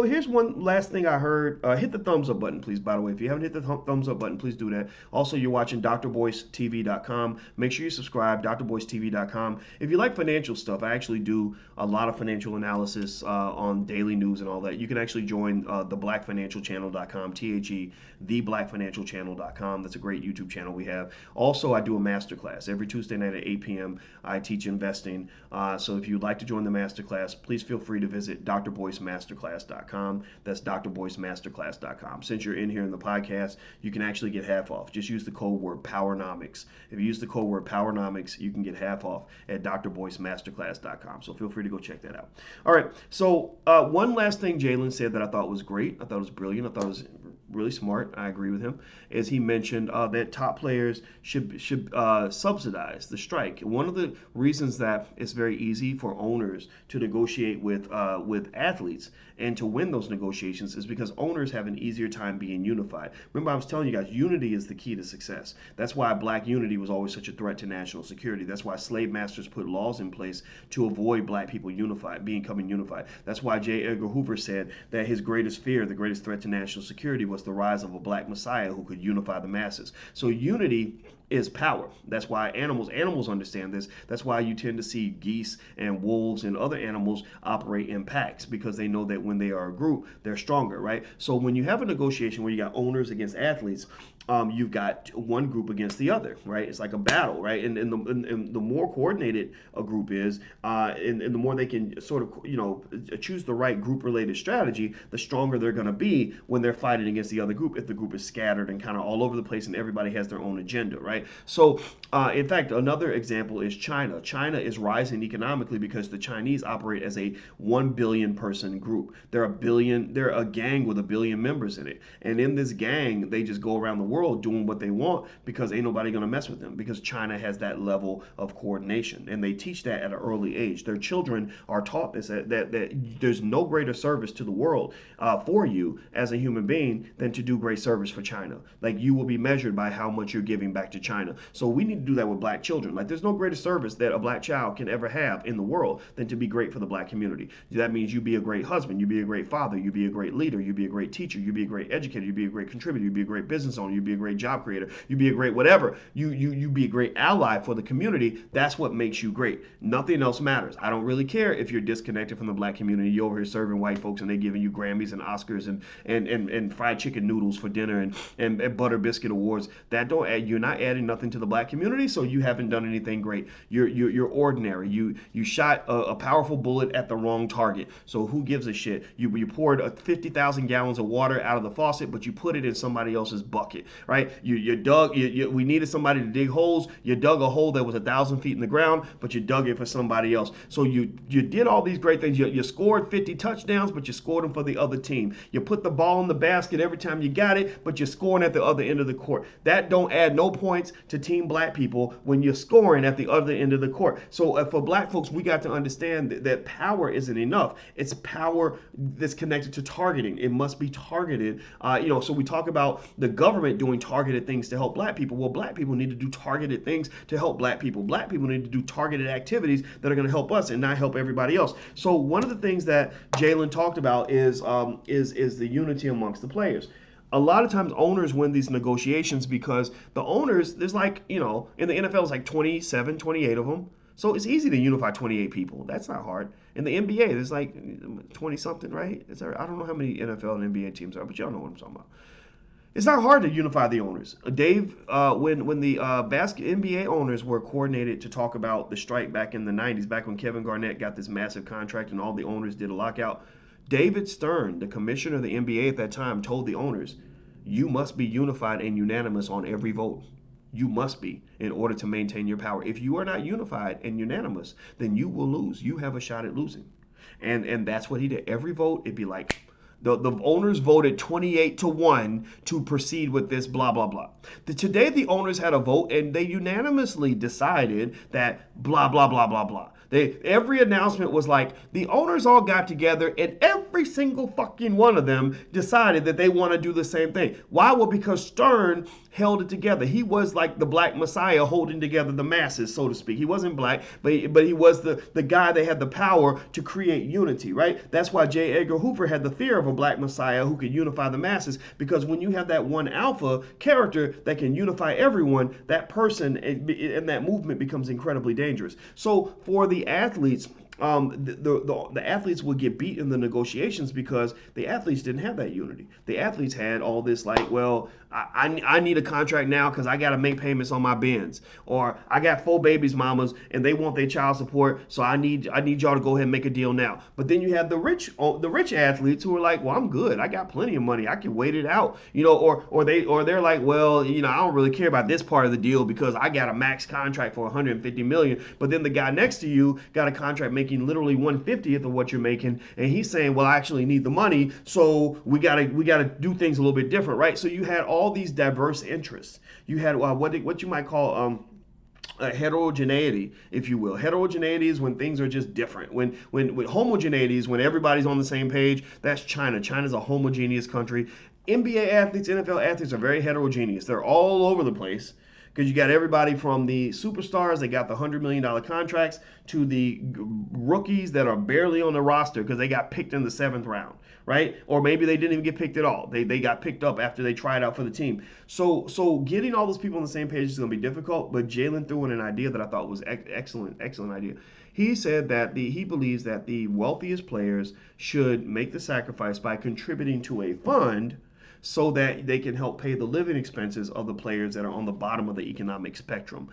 A: here's one last thing I heard. Hit the thumbs up button, please. By the way, if you haven't hit the thumbs up button, please do that. Also, you're watching drboycetv.com. Make sure you subscribe, drboycetv.com. If you like financial stuff, I actually do a lot of financial analysis on daily news and all that. You can actually join theblackfinancialchannel.com, theblackfinancialchannel.com. That's a great YouTube channel we have. Also, I do a masterclass every Tuesday night at 8 p.m. I teach investing. So if you'd like to join the masterclass, please feel free to visit drboycemasterclass.com. That's drboycemasterclass.com. Since you're in here in the podcast, you can actually get half off. Just use the code word PowerNomics. If you use the code word PowerNomics, you can get half off at drboycemasterclass.com. So feel free to go check that out. All right. So one last thing Jalen said that I thought was great. I thought it was brilliant. I thought it was really smart. I agree with him. Is he mentioned that top players should subsidize the strike. One of the reasons that it's very easy for owners to negotiate with athletes and to win those negotiations is because owners have an easier time being unified. Remember, I was telling you guys, unity is the key to success. That's why black unity was always such a threat to national security. That's why slave masters put laws in place to avoid black people becoming unified. That's why J. Edgar Hoover said that his greatest fear, the greatest threat to national security, was the rise of a black messiah who could unify the masses. So unity is power. That's why animals understand this. That's why you tend to see geese and wolves and other animals operate in packs, because they know that when they are a group, they're stronger, right? So when you have a negotiation where you got owners against athletes, you've got one group against the other, right? It's like a battle, right? And the more coordinated a group is, and the more they can sort of, choose the right group-related strategy, the stronger they're going to be when they're fighting against the other group. If the group is scattered and kind of all over the place and everybody has their own agenda, right? So, in fact, another example is China. China is rising economically because the Chinese operate as a 1 billion person group. They're a gang with 1 billion members in it, and in this gang, they just go around the world doing what they want because ain't nobody gonna mess with them, because China has that level of coordination, and they teach that at an early age. Their children are taught this, that there's no greater service to the world for you as a human being than to do great service for China. Like, you will be measured by how much you're giving back to China. China. So we need to do that with black children. Like, there's no greater service that a black child can ever have in the world than to be great for the black community. That means you be a great husband, you be a great father, you be a great leader, you be a great teacher, you be a great educator, you be a great contributor, you be a great business owner, you be a great job creator, you be a great whatever. You be a great ally for the community. That's what makes you great. Nothing else matters. I don't really care if you're disconnected from the black community. You're over here serving white folks and they're giving you Grammys and Oscars and fried chicken noodles for dinner and butter biscuit awards. That don't add, you're not adding nothing to the black community, so you haven't done anything great. You're ordinary. You shot a powerful bullet at the wrong target. So who gives a shit? You poured 50,000 gallons of water out of the faucet, but you put it in somebody else's bucket, right? We needed somebody to dig holes. You dug a hole that was 1,000 feet in the ground, but you dug it for somebody else. So you did all these great things. You scored 50 touchdowns, but you scored them for the other team. You put the ball in the basket every time you got it, but you're scoring at the other end of the court. That don't add no points to team black people when you're scoring at the other end of the court. So for black folks, we got to understand that power isn't enough. It's power that's connected to targeting. It must be targeted. So we talk about the government doing targeted things to help black people. Well, black people need to do targeted things to help black people. Black people need to do targeted activities that are going to help us and not help everybody else. So one of the things that Jalen talked about is the unity amongst the players. A lot of times owners win these negotiations because the owners, there's like, in the NFL, it's like 27, 28 of them. So it's easy to unify 28 people. That's not hard. In the NBA, there's like 20 something, right? I don't know how many NFL and NBA teams are, but y'all know what I'm talking about. It's not hard to unify the owners. Dave, when the NBA owners were coordinated to talk about the strike back in the 90s, back when Kevin Garnett got this massive contract and all the owners did a lockout, David Stern, the commissioner of the NBA at that time, told the owners, you must be unified and unanimous on every vote. You must be in order to maintain your power. If you are not unified and unanimous, then you will lose. You have a shot at losing. And that's what he did. Every vote, it'd be like, the owners voted 28-1 to proceed with this blah, blah, blah. Today, the owners had a vote and they unanimously decided that blah, blah, blah, blah, blah. Every announcement was like, the owners all got together and every single fucking one of them decided that they want to do the same thing. Why? Well, because Stern held it together. He was like the black messiah holding together the masses, so to speak. He wasn't black, but he was the guy that had the power to create unity, right? That's why J. Edgar Hoover had the fear of a black messiah who could unify the masses, because when you have that one alpha character that can unify everyone, that person and that movement becomes incredibly dangerous. So for the athletes, the athletes would get beat in the negotiations because the athletes didn't have that unity. The athletes had all this like, well, I need a contract now because I got to make payments on my Benz, or I got 4 babies mamas and they want their child support, so I need y'all to go ahead and make a deal now. But then you have the rich athletes who are like, well, I'm good, I got plenty of money, I can wait it out, or they're like, well, I don't really care about this part of the deal because I got a max contract for 150 million. But then the guy next to you got a contract making literally 1/50th of what you're making, and he's saying, well, I actually need the money, so we gotta do things a little bit different, right? So you had all these diverse interests. You had what you might call heterogeneity, if you will. Heterogeneity is when things are just different. When homogeneity is when everybody's on the same page. That's China. China's a homogeneous country. NBA athletes, NFL athletes are very heterogeneous. They're all over the place. Because you got everybody from the superstars, they got the $100 million contracts, to the rookies that are barely on the roster because they got picked in the 7th round, right? Or maybe they didn't even get picked at all. They got picked up after they tried out for the team. So getting all those people on the same page is going to be difficult, but Jalen threw in an idea that I thought was excellent idea. He said that he believes that the wealthiest players should make the sacrifice by contributing to a fund so that they can help pay the living expenses of the players that are on the bottom of the economic spectrum.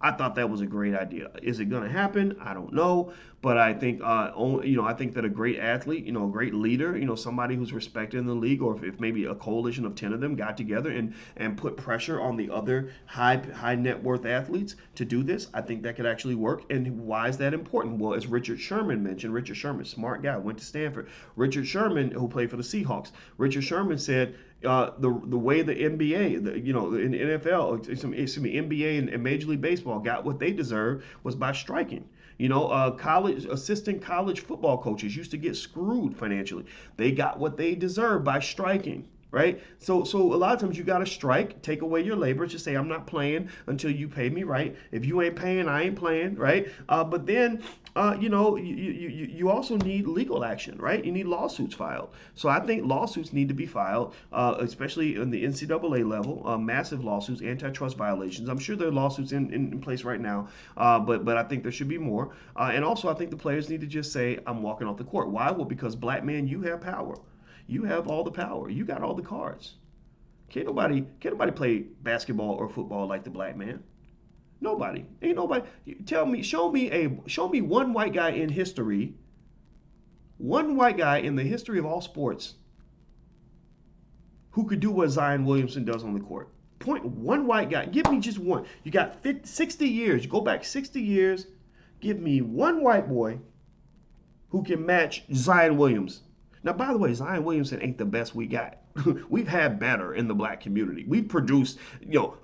A: I thought that was a great idea. Is it going to happen? I don't know. But I think, I think that a great athlete, a great leader, somebody who's respected in the league, or if maybe a coalition of 10 of them got together and put pressure on the other high net worth athletes to do this, I think that could actually work. And why is that important? Well, as Richard Sherman mentioned, Richard Sherman, smart guy, went to Stanford. Richard Sherman, who played for the Seahawks, Richard Sherman said, the way the NBA, in the NFL, NBA and Major League Baseball got what they deserved was by striking. Assistant college football coaches used to get screwed financially. They got what they deserved by striking. right? So a lot of times you got to strike, take away your labor, just say I'm not playing until you pay me right. If you ain't paying, I ain't playing, right? But then you also need legal action, right? You need lawsuits filed. So I think lawsuits need to be filed, especially in the NCAA level, massive lawsuits, antitrust violations. I'm sure there are lawsuits in place right now, but I think there should be more. And also, I think the players need to just say, I'm walking off the court. Why? Well, because black men, you have power. You have all the power. You got all the cards. Can't nobody play basketball or football like the black man. Nobody. Ain't nobody. Tell me, show me one white guy in history, one white guy in the history of all sports who could do what Zion Williamson does on the court. Point one white guy. Give me just one. You got 60 years. You go back 60 years. Give me one white boy who can match Zion Williams. Now, by the way, Zion Williamson ain't the best we got. We've had better in the black community. We've produced,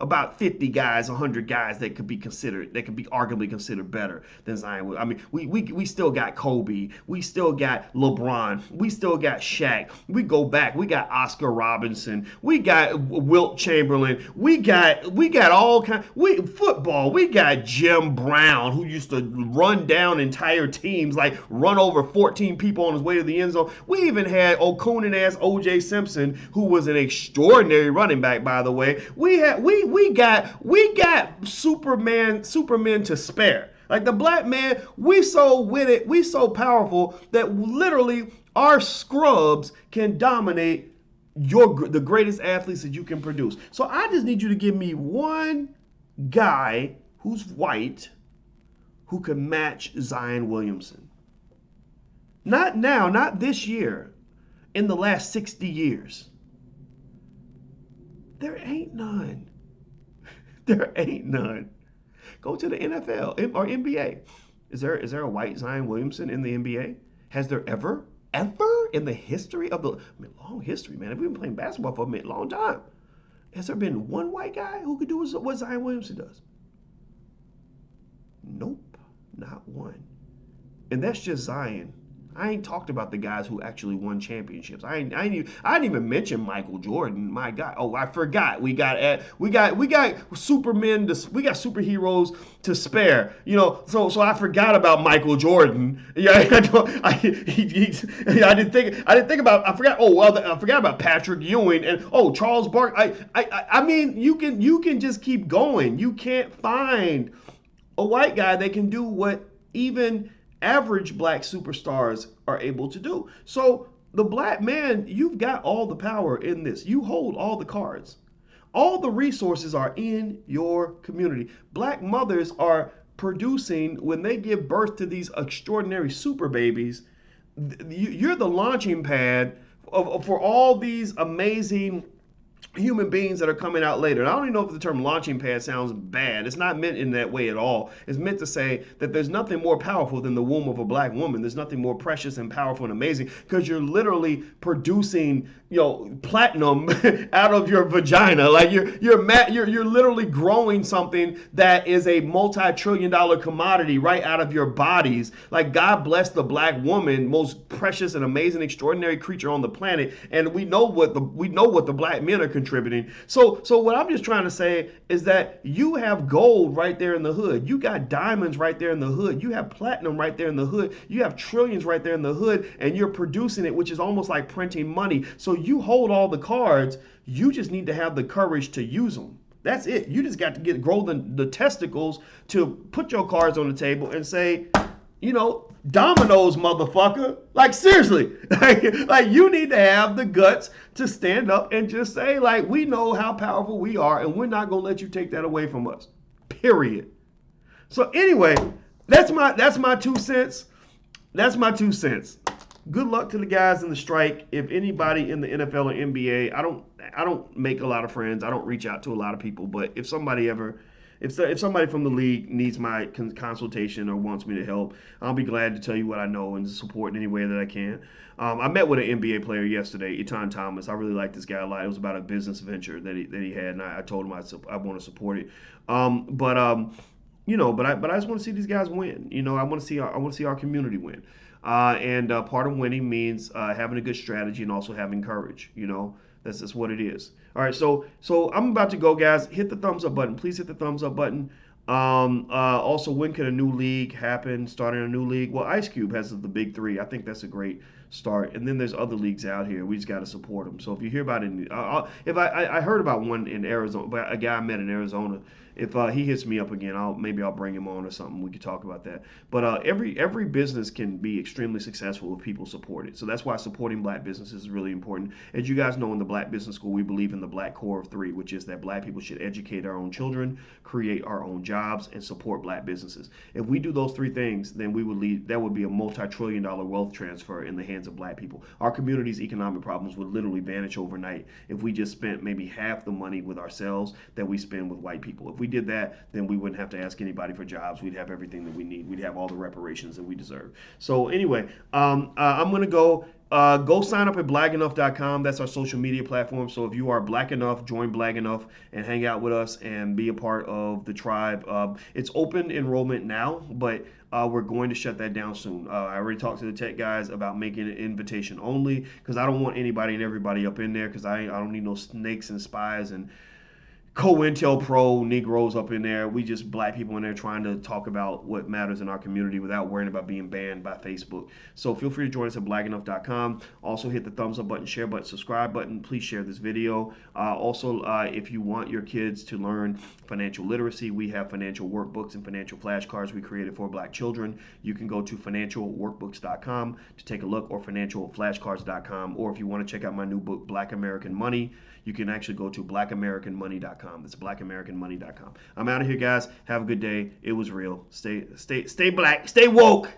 A: about 50 guys, 100 guys that could be arguably considered better than Zion. I mean, we still got Kobe. We still got LeBron. We still got Shaq. We go back. We got Oscar Robinson. We got Wilt Chamberlain. We got all kind. Football. We got Jim Brown, who used to run down entire teams, like run over 14 people on his way to the end zone. We even had O'Coonan ass O.J. Simpson, who was an extraordinary running back, by the way. We got supermen to spare. Like the black man, we so with it, we so powerful that literally our scrubs can dominate the greatest athletes that you can produce. So I just need you to give me one guy who's white who can match Zion Williamson. Not now, not this year. In the last 60 years. There ain't none. There ain't none. Go to the NFL or NBA. Is there a white Zion Williamson in the NBA? Has there ever in the history of long history, man. We've been playing basketball for a long time. Has there been one white guy who could do what Zion Williamson does? Nope, not one. And that's just Zion. I ain't talked about the guys who actually won championships. I didn't even mention Michael Jordan. My God. Oh, I forgot. We got supermen. We got superheroes to spare. So I forgot about Michael Jordan. Yeah, I didn't think about. I forgot. Oh well, I forgot about Patrick Ewing and Charles Barkley. I mean, you can just keep going. You can't find a white guy that can do what even average black superstars are able to do. So the black man, you've got all the power in this. You hold all the cards. All the resources are in your community. Black mothers are producing, when they give birth to these extraordinary super babies, you're the launching pad for all these amazing human beings that are coming out later. And I don't even know if the term launching pad sounds bad. It's not meant in that way at all. It's meant to say that there's nothing more powerful than the womb of a black woman. There's nothing more precious and powerful and amazing, because you're literally producing, platinum out of your vagina. Like you're literally growing something that is a multi-trillion-dollar commodity right out of your bodies. Like, God bless the black woman, most precious and amazing, extraordinary creature on the planet. And we know what the black men are contributing. So what I'm just trying to say is that you have gold right there in the hood. You got diamonds right there in the hood. You have platinum right there in the hood. You have trillions right there in the hood, and you're producing it, which is almost like printing money. So you hold all the cards. You just need to have the courage to use them. That's it. You just got to grow the testicles to put your cards on the table and say, dominoes, motherfucker. Like, seriously. Like you need to have the guts to stand up and just say, like, we know how powerful we are, and we're not going to let you take that away from us. Period. So anyway, that's my 2 cents. That's my 2 cents. Good luck to the guys in the strike. If anybody in the NFL or NBA, I don't make a lot of friends. I don't reach out to a lot of people. But if somebody from the league needs my consultation or wants me to help, I'll be glad to tell you what I know and support in any way that I can. I met with an NBA player yesterday, Etan Thomas. I really like this guy a lot. It was about a business venture that he had, and I told him I want to support it. But I just want to see these guys win. I want to see our community win. And part of winning means having a good strategy and also having courage. That's just what it is. All right, so I'm about to go, guys. Hit the thumbs up button. Please hit the thumbs up button. Also, when can a new league happen? Starting a new league? Well, Ice Cube has the big three. I think that's a great start. And then there's other leagues out here. We just got to support them. So if you hear about it, if I heard about one in Arizona, but a guy I met in Arizona. If he hits me up again, maybe I'll bring him on or something. We could talk about that. But every business can be extremely successful if people support it. So that's why supporting black businesses is really important. As you guys know, in the Black Business School, we believe in the black core of three, which is that black people should educate our own children, create our own jobs, and support black businesses. If we do those three things, then that would be a multi-trillion-dollar wealth transfer in the hands of black people. Our community's economic problems would literally vanish overnight if we just spent maybe half the money with ourselves that we spend with white people. If we did that, then we wouldn't have to ask anybody for jobs. We'd have everything that we need. We'd have all the reparations that we deserve. So anyway, I'm going to go sign up at blackenough.com. That's our social media platform. So if you are black enough, join Black Enough and hang out with us and be a part of the tribe. It's open enrollment now, but we're going to shut that down soon. I already talked to the tech guys about making it invitation only because I don't want anybody and everybody up in there because I don't need no snakes and spies and COINTELPRO Negroes up in there. We just black people in there trying to talk about what matters in our community without worrying about being banned by Facebook. So feel free to join us at blackenough.com. Also hit the thumbs up button, share button, subscribe button. Please share this video. Also, if you want your kids to learn financial literacy, we have financial workbooks and financial flashcards we created for black children. You can go to financialworkbooks.com to take a look, or financialflashcards.com. Or if you want to check out my new book, Black American Money, you can actually go to blackamericanmoney.com. That's blackamericanmoney.com. I'm out of here, guys. Have a good day. It was real. Stay black. Stay woke.